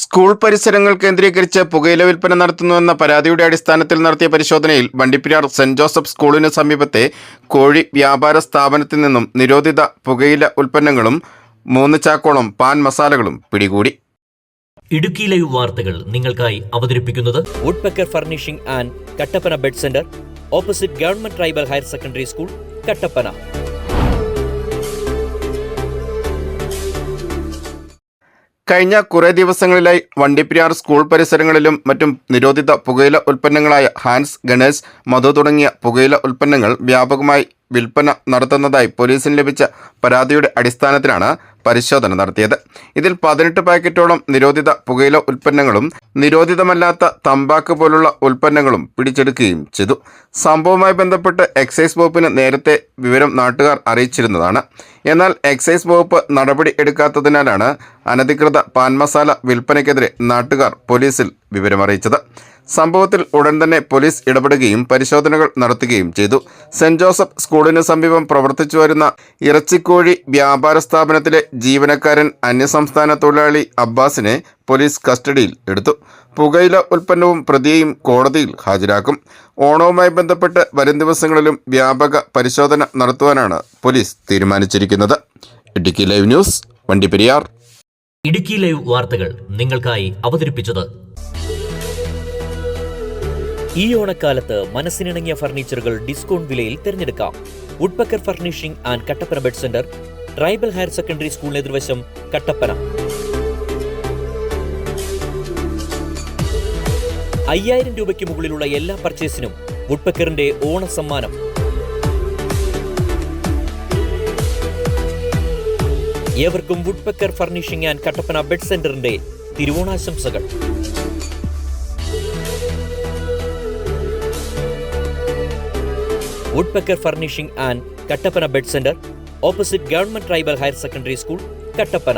School പരിസരങ്ങൾ കേന്ദ്രീകരിച്ച് പുകയില വിൽപ്പന നടത്തുന്നുവെന്ന പരാതിയുടെ അടിസ്ഥാനത്തിൽ നടത്തിയ പരിശോധനയിൽ വണ്ടിപ്പെരിയാർ സെന്റ് ജോസഫ് സ്കൂളിന് സമീപത്തെ കോഴി വ്യാപാര സ്ഥാപനത്തിൽ നിന്നും നിരോധിത പുകയില ഉൽപ്പന്നങ്ങളും 3 ചാക്കോളം പാൻ മസാലകളും പിടികൂടി. ഇടുക്കി ലൈവ് വാർത്തകൾ നിങ്ങൾക്കായി അവതരിപ്പിക്കുന്നത് woodpecker furnishing and Kattappana bed centre, opposite government tribal higher secondary school, Kattappana. കഴിഞ്ഞ കുറേ ദിവസങ്ങളിലായി വണ്ടിപ്പെരിയാർ സ്കൂൾ പരിസരങ്ങളിലും മറ്റും നിരോധിത പുകയില ഉൽപ്പന്നങ്ങളായ ഹാൻസ്, ഗണേഴ്സ്, മധു തുടങ്ങിയ പുകയില ഉൽപ്പന്നങ്ങൾ വ്യാപകമായി വിൽപ്പന നടത്തുന്നതായി പോലീസിന് ലഭിച്ച പരാതിയുടെ അടിസ്ഥാനത്തിലാണ് പരിശോധന നടത്തിയത്. ഇതിൽ 18 പാക്കറ്റോളം നിരോധിത പുകയില ഉൽപ്പന്നങ്ങളും നിരോധിതമല്ലാത്ത തമ്പാക്ക് പോലുള്ള ഉൽപ്പന്നങ്ങളും പിടിച്ചെടുക്കുകയും ചെയ്തു. സംഭവവുമായി ബന്ധപ്പെട്ട് എക്സൈസ് വകുപ്പിന് നേരത്തെ വിവരം നാട്ടുകാർ അറിയിച്ചിരുന്നതാണ്. എന്നാൽ എക്സൈസ് വകുപ്പ് നടപടി എടുക്കാത്തതിനാലാണ് അനധികൃത പാൻ മസാല വിൽപ്പനയ്ക്കെതിരെ നാട്ടുകാർ പോലീസിൽ വിവരമറിയിച്ചത്. സംഭവത്തിൽ ഉടൻ തന്നെ പോലീസ് ഇടപെടുകയും പരിശോധനകൾ നടത്തുകയും ചെയ്തു. സെന്റ് ജോസഫ് സ്കൂളിന് സമീപം പ്രവർത്തിച്ചു വരുന്ന ഇറച്ചിക്കോഴി വ്യാപാര സ്ഥാപനത്തിലെ ജീവനക്കാരൻ അന്യസംസ്ഥാന തൊഴിലാളി അബ്ബാസിനെ പോലീസ് കസ്റ്റഡിയിൽ എടുത്തു. പുകയില ഉൽപ്പന്നവും പ്രതിയെയും കോടതിയിൽ ഹാജരാക്കും. ഓണവുമായി ബന്ധപ്പെട്ട് വരും ദിവസങ്ങളിലും വ്യാപക പരിശോധന നടത്തുവാനാണ് പോലീസ് തീരുമാനിച്ചിരിക്കുന്നത്. Idukki live news, Vandiperiyar. Idukki live വാർത്തകൾ നിങ്ങൾക്കായി അവതരിപ്പിച്ചത് ഈ ഓണക്കാലത്ത് മനസ്സിനിണങ്ങിയ ഫർണിച്ചറുകൾ ഡിസ്കൗണ്ട് വിലയിൽ തിരഞ്ഞെടുക്കാം. Woodpecker furnishing and Kattappana bed centre, tribal higher secondary സ്കൂളിന് എതിർവശം, കട്ടപ്പന. 5000 രൂപയ്ക്ക് മുകളിലുള്ള എല്ലാ പർച്ചേസിനും വുഡ്പെക്കറിന്റെ ഓണ സമ്മാനം. ഏവർക്കും Woodpecker furnishing and Kattappana bed centre തിരുവോണാശംസകൾ. Woodpecker furnishing and Kattappana bed centre, opposite government tribal higher secondary school, Kattappana.